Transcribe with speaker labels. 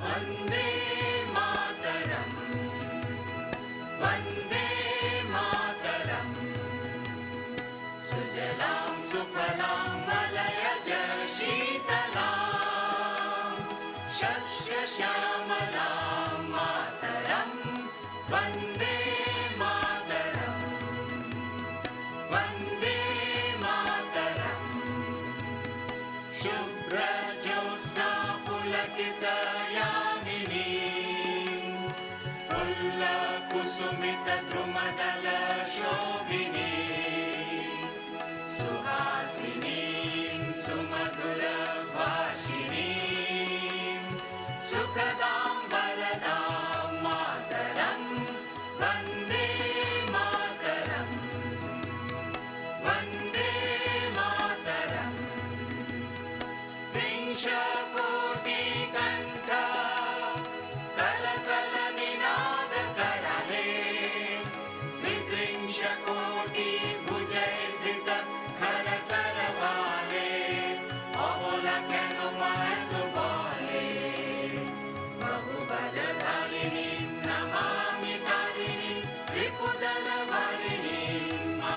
Speaker 1: वन्दे मातरम् वन्दे मातरम् सुजलां सुफलां मलयज शीतलां शस्यश्यामलां मातरम् वन्दे मातरम् वन्दे मातरम् शुभ्रज्योत्स्ना पुलकितयामिनी फुल्लकुसुमितद्रुमदलशोभिनी सुहासिनीं सुमधुरभाषिणीं सुख